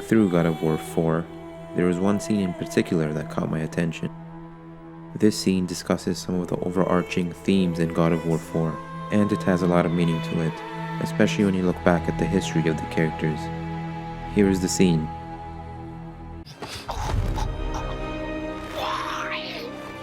through God of War 4, there was one scene in particular that caught my attention. This scene discusses some of the overarching themes in God of War 4, and it has a lot of meaning to it, especially when you look back at the history of the characters. Here is the scene.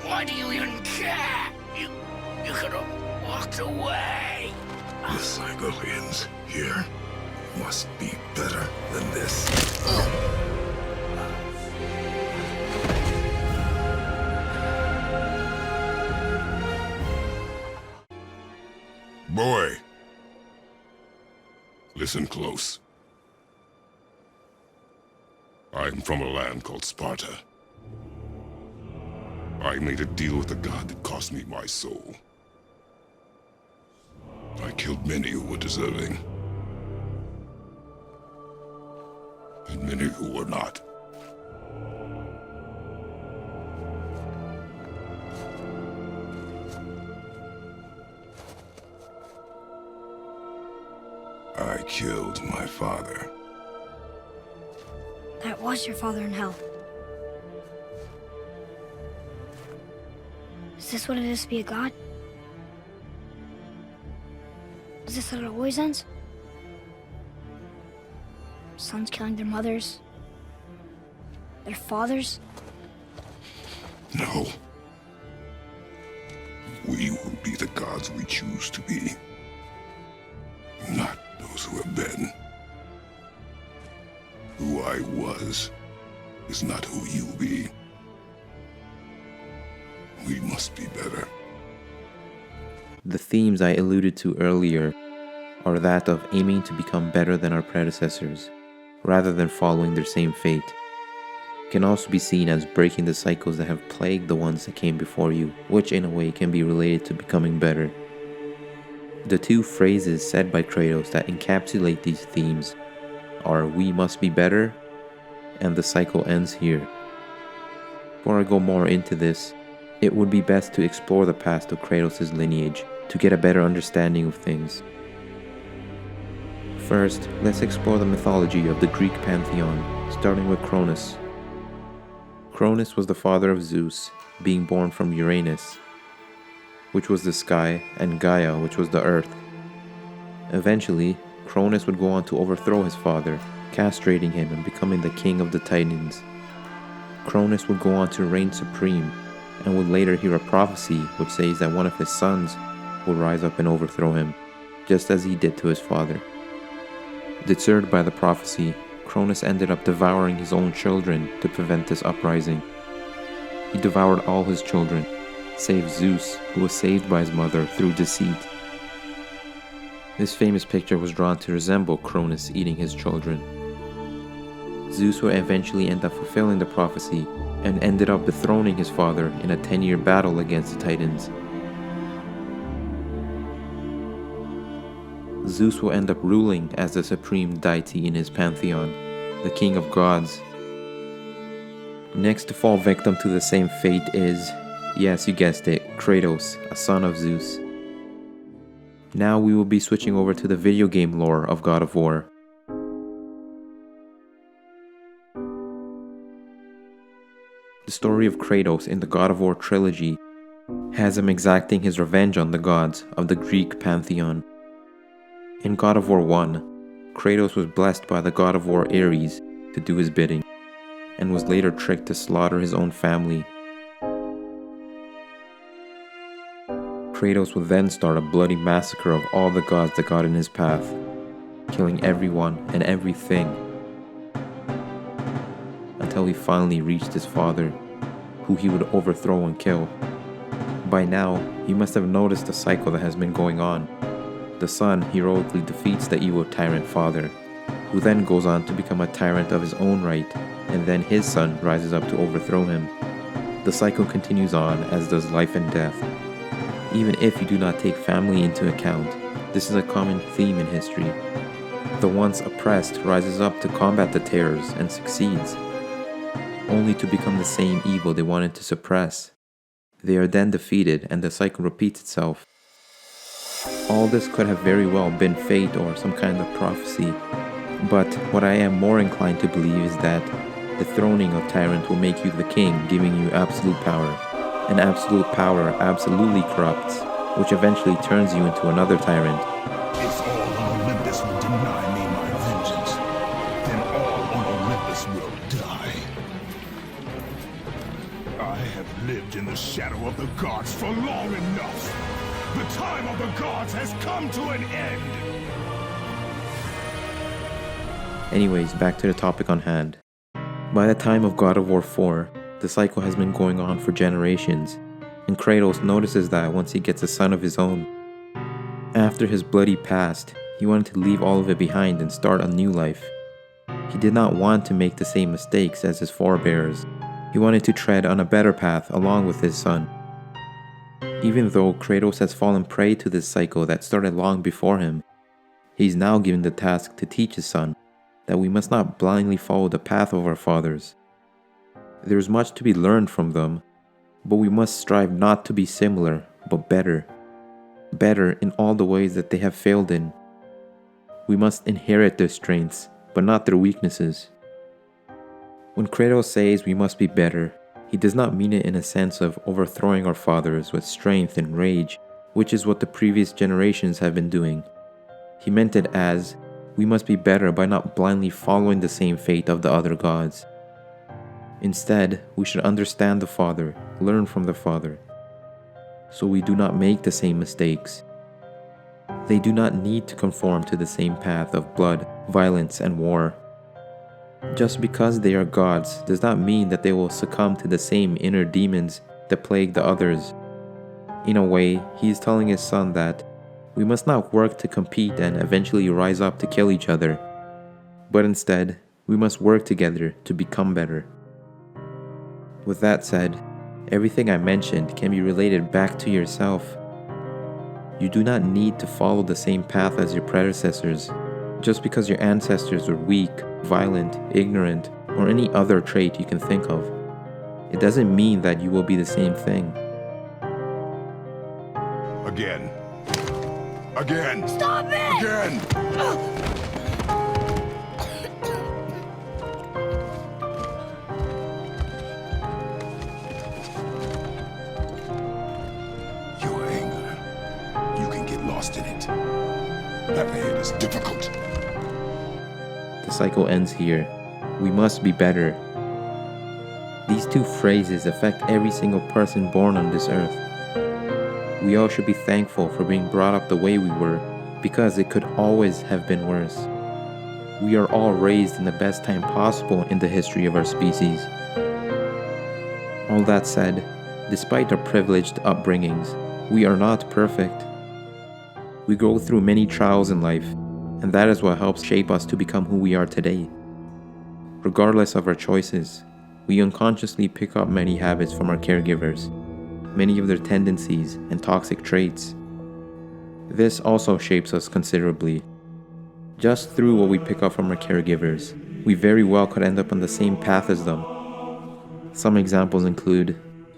Why do you even care? You could have walked away. The cycle ends here. Must be better than this. Boy, listen close. I'm from a land called Sparta. I made a deal with a god that cost me my soul. I killed many who were deserving, and many who were not. I killed my father. That was your father in hell. Is this what it is to be a god? Is this how it always ends? Sons killing their mothers? Their fathers? No. We will be the gods we choose to be. Not those who have been. Who I was is not who you'll be. We must be better. The themes I alluded to earlier are that of aiming to become better than our predecessors, rather than following their same fate. It can also be seen as breaking the cycles that have plagued the ones that came before you, which in a way can be related to becoming better. The two phrases said by Kratos that encapsulate these themes are "we must be better" and "the cycle ends here." Before I go more into this, it would be best to explore the past of Kratos' lineage to get a better understanding of things. First, let's explore the mythology of the Greek pantheon, starting with Cronus. Cronus was the father of Zeus, being born from Uranus, which was the sky, and Gaia, which was the earth. Eventually, Cronus would go on to overthrow his father, castrating him and becoming the king of the Titans. Cronus would go on to reign supreme, and would later hear a prophecy which says that one of his sons will rise up and overthrow him, just as he did to his father. Deterred by the prophecy, Cronus ended up devouring his own children to prevent this uprising. He devoured all his children, save Zeus, who was saved by his mother through deceit. This famous picture was drawn to resemble Cronus eating his children. Zeus would eventually end up fulfilling the prophecy and ended up dethroning his father in a 10-year battle against the Titans. Zeus will end up ruling as the supreme deity in his pantheon, the king of gods. Next to fall victim to the same fate is, yes, you guessed it, Kratos, a son of Zeus. Now we will be switching over to the video game lore of God of War. The story of Kratos in the God of War trilogy has him exacting his revenge on the gods of the Greek pantheon. In God of War 1, Kratos was blessed by the God of War Ares to do his bidding, and was later tricked to slaughter his own family. Kratos would then start a bloody massacre of all the gods that got in his path, killing everyone and everything, until he finally reached his father, who he would overthrow and kill. By now, you must have noticed the cycle that has been going on. The son heroically defeats the evil tyrant father, who then goes on to become a tyrant of his own right, and then his son rises up to overthrow him. The cycle continues on, as does life and death. Even if you do not take family into account, this is a common theme in history. The once oppressed rises up to combat the terrors and succeeds, only to become the same evil they wanted to suppress. They are then defeated and the cycle repeats itself. All this could have very well been fate or some kind of prophecy, But what I am more inclined to believe is that the throning of tyrant will make you the king, giving you absolute power. And absolute power absolutely corrupts, which eventually turns you into another tyrant. If all on Olympus will deny me my vengeance, then all on Olympus will die. I have lived in the shadow of the gods for long enough. The time of the gods has come to an end. Anyways, back to the topic on hand. By the time of God of War 4, the cycle has been going on for generations, and Kratos notices that once he gets a son of his own. After his bloody past, he wanted to leave all of it behind and start a new life. He did not want to make the same mistakes as his forebears. He wanted to tread on a better path along with his son. Even though Kratos has fallen prey to this cycle that started long before him, he's now given the task to teach his son that we must not blindly follow the path of our fathers. There is much to be learned from them, but we must strive not to be similar, but better. Better in all the ways that they have failed in. We must inherit their strengths, but not their weaknesses. When Kratos says we must be better, he does not mean it in a sense of overthrowing our fathers with strength and rage, which is what the previous generations have been doing. He meant it as, we must be better by not blindly following the same fate of the other gods. Instead, we should understand the Father, learn from the Father, so we do not make the same mistakes. They do not need to conform to the same path of blood, violence, and war. Just because they are gods does not mean that they will succumb to the same inner demons that plague the others. In a way, he is telling his son that we must not work to compete and eventually rise up to kill each other, but instead, we must work together to become better. With that said, everything I mentioned can be related back to yourself. You do not need to follow the same path as your predecessors. Just because your ancestors were weak, violent, ignorant, or any other trait you can think of, it doesn't mean that you will be the same thing. Again. Again! Stop it! Again! Your anger, you can get lost in it. That ahead is difficult. The cycle ends here. We must be better. These two phrases affect every single person born on this earth. We all should be thankful for being brought up the way we were, because it could always have been worse. We are all raised in the best time possible in the history of our species. All that said, despite our privileged upbringings, we are not perfect. We go through many trials in life, and that is what helps shape us to become who we are today. Regardless of our choices, we unconsciously pick up many habits from our caregivers, many of their tendencies and toxic traits. This also shapes us considerably. Just through what we pick up from our caregivers, we very well could end up on the same path as them. Some examples include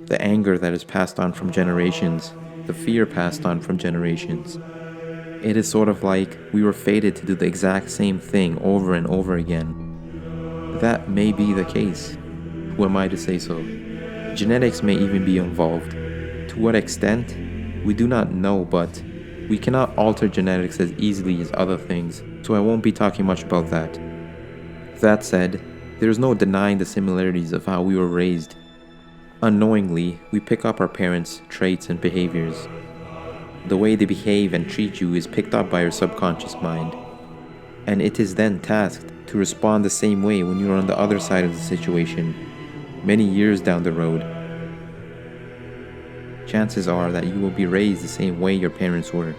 the anger that is passed on from generations, the fear passed on from generations. It is sort of like we were fated to do the exact same thing over and over again. That may be the case. Who am I to say so? Genetics may even be involved. To what extent? We do not know, but we cannot alter genetics as easily as other things, so I won't be talking much about that. That said, there is no denying the similarities of how we were raised. Unknowingly, we pick up our parents' traits and behaviors. The way they behave and treat you is picked up by your subconscious mind, and it is then tasked to respond the same way when you are on the other side of the situation, many years down the road. Chances are that you will be raised the same way your parents were.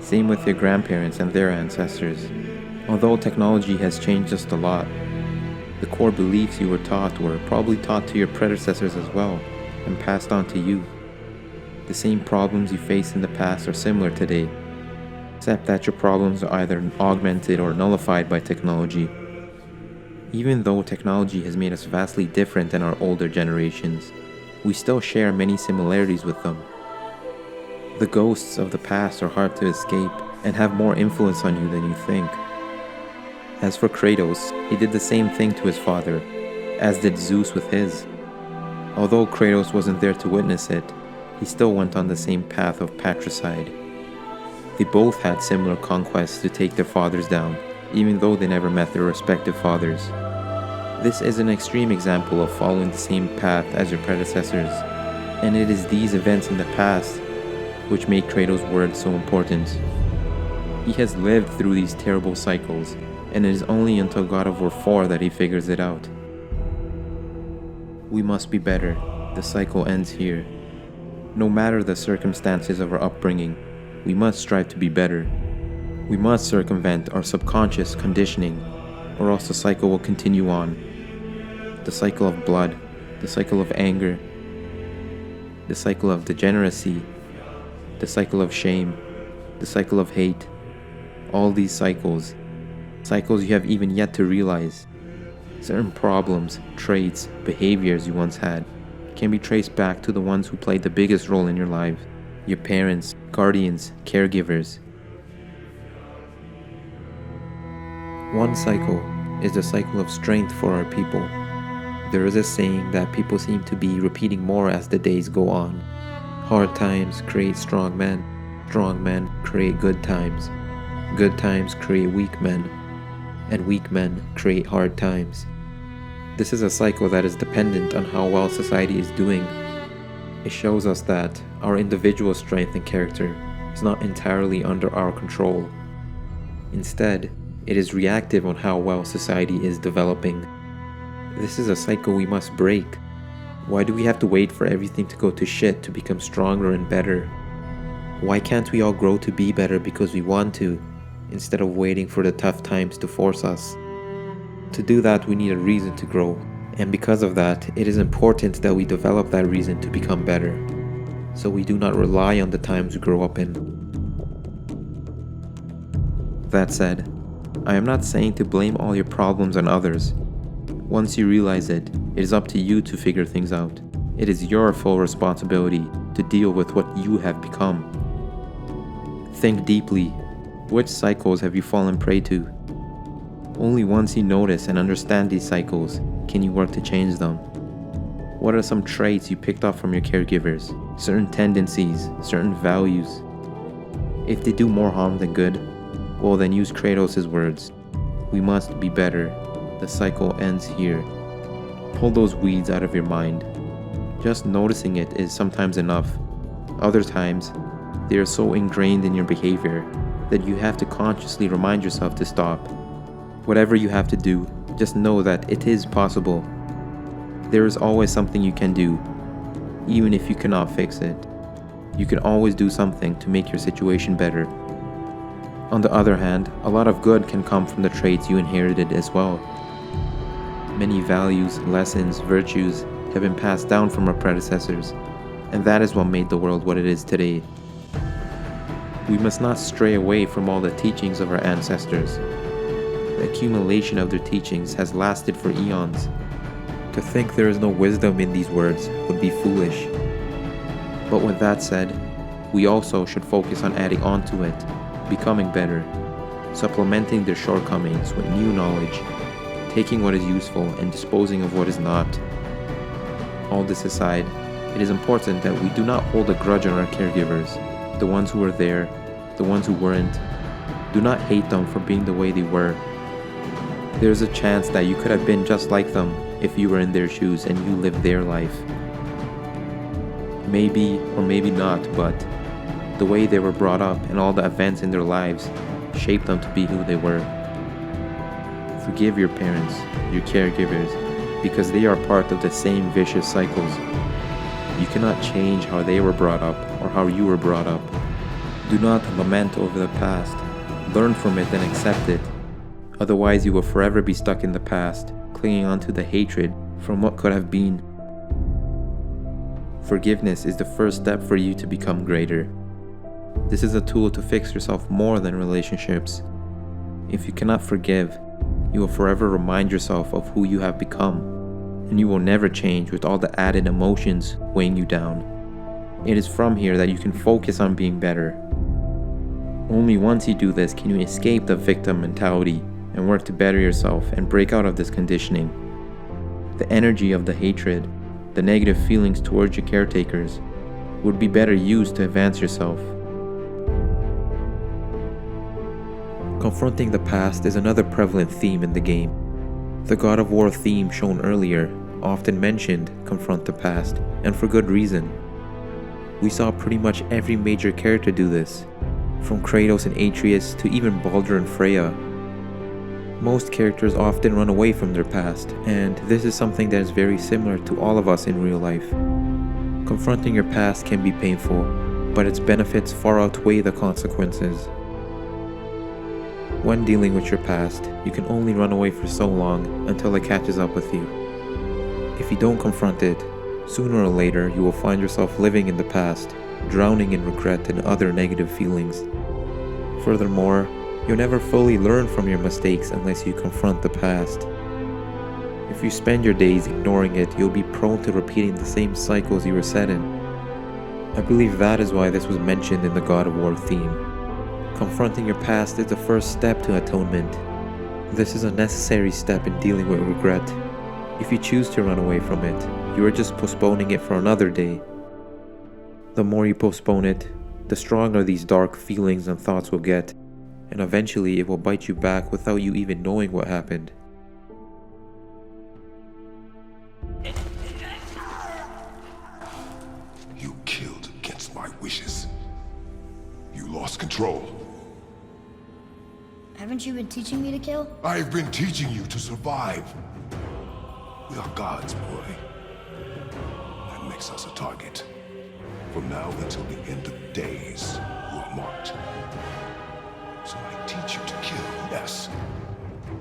Same with your grandparents and their ancestors. Although technology has changed just a lot, the core beliefs you were taught were probably taught to your predecessors as well, and passed on to you. The same problems you faced in the past are similar today, except that your problems are either augmented or nullified by technology. Even though technology has made us vastly different than our older generations, we still share many similarities with them. The ghosts of the past are hard to escape and have more influence on you than you think. As for Kratos, he did the same thing to his father, as did Zeus with his. Although Kratos wasn't there to witness it, he still went on the same path of patricide. They both had similar conquests to take their fathers down, even though they never met their respective fathers. This is an extreme example of following the same path as your predecessors, and it is these events in the past which make Kratos' words so important. He has lived through these terrible cycles, and it is only until God of War 4 that he figures it out. We must be better. The cycle ends here. No matter the circumstances of our upbringing, we must strive to be better. We must circumvent our subconscious conditioning, or else the cycle will continue on. The cycle of blood, the cycle of anger, the cycle of degeneracy, the cycle of shame, the cycle of hate. All these cycles you have even yet to realize. Certain problems, traits, behaviors you once had can be traced back to the ones who played the biggest role in your life, your parents, guardians, caregivers. One cycle is the cycle of strength for our people. There is a saying that people seem to be repeating more as the days go on. Hard times create strong men create good times create weak men, and weak men create hard times. This is a cycle that is dependent on how well society is doing. It shows us that our individual strength and character is not entirely under our control. Instead, it is reactive on how well society is developing. This is a cycle we must break. Why do we have to wait for everything to go to shit to become stronger and better? Why can't we all grow to be better because we want to, instead of waiting for the tough times to force us? To do that, we need a reason to grow, and because of that, it is important that we develop that reason to become better, so we do not rely on the times we grow up in. That said, I am not saying to blame all your problems on others. Once you realize it, it is up to you to figure things out. It is your full responsibility to deal with what you have become. Think deeply. Which cycles have you fallen prey to? Only once you notice and understand these cycles can you work to change them. What are some traits you picked up from your caregivers? Certain tendencies, certain values? If they do more harm than good, well then use Kratos' words. We must be better. The cycle ends here. Pull those weeds out of your mind. Just noticing it is sometimes enough. Other times, they are so ingrained in your behavior that you have to consciously remind yourself to stop. Whatever you have to do, just know that it is possible. There is always something you can do, even if you cannot fix it. You can always do something to make your situation better. On the other hand, a lot of good can come from the traits you inherited as well. Many values, lessons, virtues have been passed down from our predecessors, and that is what made the world what it is today. We must not stray away from all the teachings of our ancestors. The accumulation of their teachings has lasted for eons. To think there is no wisdom in these words would be foolish. But with that said, we also should focus on adding on to it, becoming better, supplementing their shortcomings with new knowledge, taking what is useful and disposing of what is not. All this aside, it is important that we do not hold a grudge on our caregivers, the ones who were there, the ones who weren't. Do not hate them for being the way they were. There is a chance that you could have been just like them if you were in their shoes and you lived their life. Maybe or maybe not, but the way they were brought up and all the events in their lives shaped them to be who they were. Forgive your parents, your caregivers, because they are part of the same vicious cycles. You cannot change how they were brought up or how you were brought up. Do not lament over the past. Learn from it and accept it. Otherwise, you will forever be stuck in the past, clinging on to the hatred from what could have been. Forgiveness is the first step for you to become greater. This is a tool to fix yourself more than relationships. If you cannot forgive, you will forever remind yourself of who you have become, and you will never change with all the added emotions weighing you down. It is from here that you can focus on being better. Only once you do this can you escape the victim mentality and work to better yourself and break out of this conditioning. The energy of the hatred, the negative feelings towards your caretakers, would be better used to advance yourself. Confronting the past is another prevalent theme in the game. The God of War theme shown earlier often mentioned confront the past, and for good reason. We saw pretty much every major character do this, from Kratos and Atreus to even Baldur and Freya. Most characters often run away from their past, and this is something that is very similar to all of us in real life. Confronting your past can be painful, but its benefits far outweigh the consequences. When dealing with your past, you can only run away for so long until it catches up with you. If you don't confront it, sooner or later you will find yourself living in the past, drowning in regret and other negative feelings. Furthermore, you'll never fully learn from your mistakes unless you confront the past. If you spend your days ignoring it, you'll be prone to repeating the same cycles you were set in. I believe that is why this was mentioned in the God of War theme. Confronting your past is the first step to atonement. This is a necessary step in dealing with regret. If you choose to run away from it, you are just postponing it for another day. The more you postpone it, the stronger these dark feelings and thoughts will get, and eventually it will bite you back without you even knowing what happened. You killed against my wishes. You lost control. Haven't you been teaching me to kill? I've been teaching you to survive. We are gods, boy. That makes us a target. From now until the end of days, you are marked. So I teach you to kill, yes,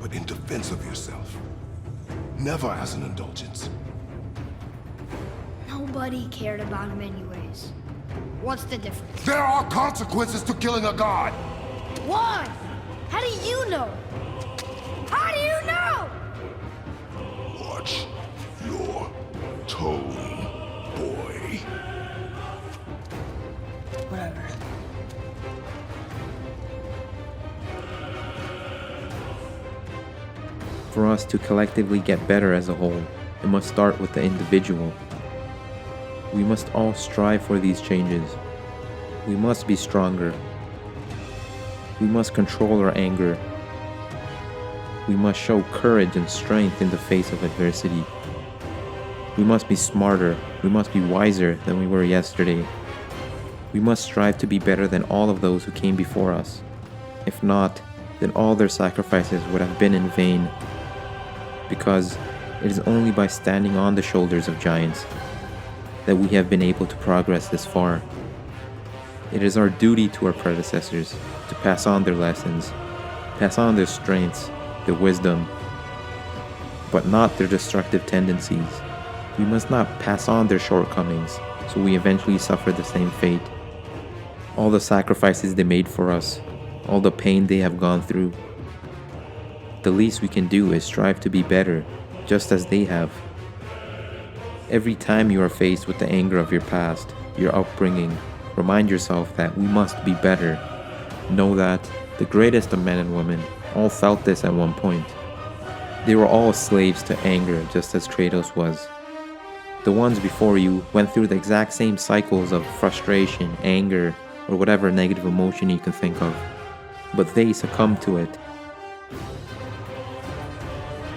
but in defense of yourself. Never as an indulgence. Nobody cared about him anyways. What's the difference? There are consequences to killing a god! Why? How do you know? How do you know? Watch your tone, boy. Whatever. For us to collectively get better as a whole, it must start with the individual. We must all strive for these changes. We must be stronger. We must control our anger. We must show courage and strength in the face of adversity. We must be smarter. We must be wiser than we were yesterday. We must strive to be better than all of those who came before us. If not, then all their sacrifices would have been in vain. Because it is only by standing on the shoulders of giants that we have been able to progress this far. It is our duty to our predecessors to pass on their lessons, pass on their strengths, their wisdom, but not their destructive tendencies. We must not pass on their shortcomings, so we eventually suffer the same fate. All the sacrifices they made for us, all the pain they have gone through. The least we can do is strive to be better, just as they have. Every time you are faced with the anger of your past, your upbringing, remind yourself that we must be better. Know that the greatest of men and women all felt this at one point. They were all slaves to anger, just as Kratos was. The ones before you went through the exact same cycles of frustration, anger, or whatever negative emotion you can think of, but they succumbed to it.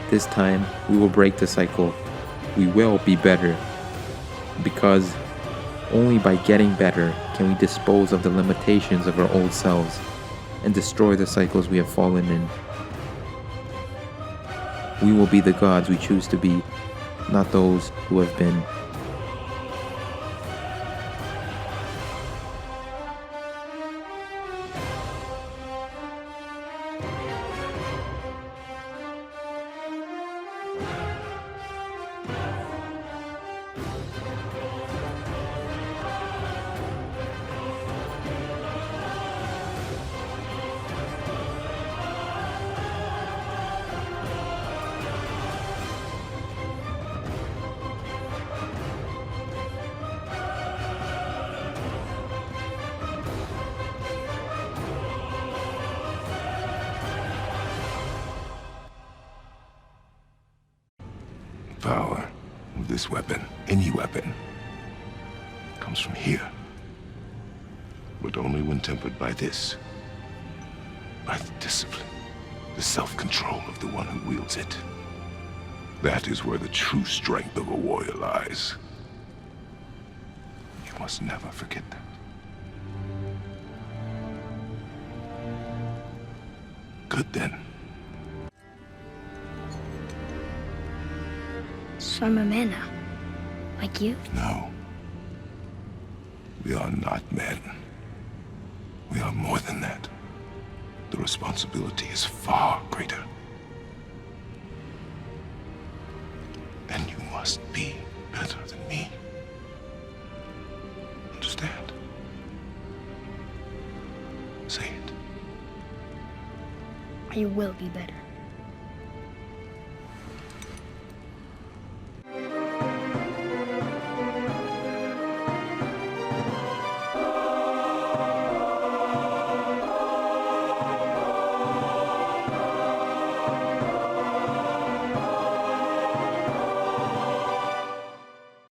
This time, we will break the cycle. We will be better, because only by getting better can we dispose of the limitations of our old selves and destroy the cycles we have fallen in. We will be the gods we choose to be, not those who have been. Power of this weapon, any weapon, comes from here. But only when tempered by this. By the discipline, the self-control of the one who wields it. That is where the true strength of a warrior lies. You must never forget that. Good then. So I'm a man now. Like you? No. We are not men. We are more than that. The responsibility is far greater. And you must be better than me. Understand? Say it. You will be better.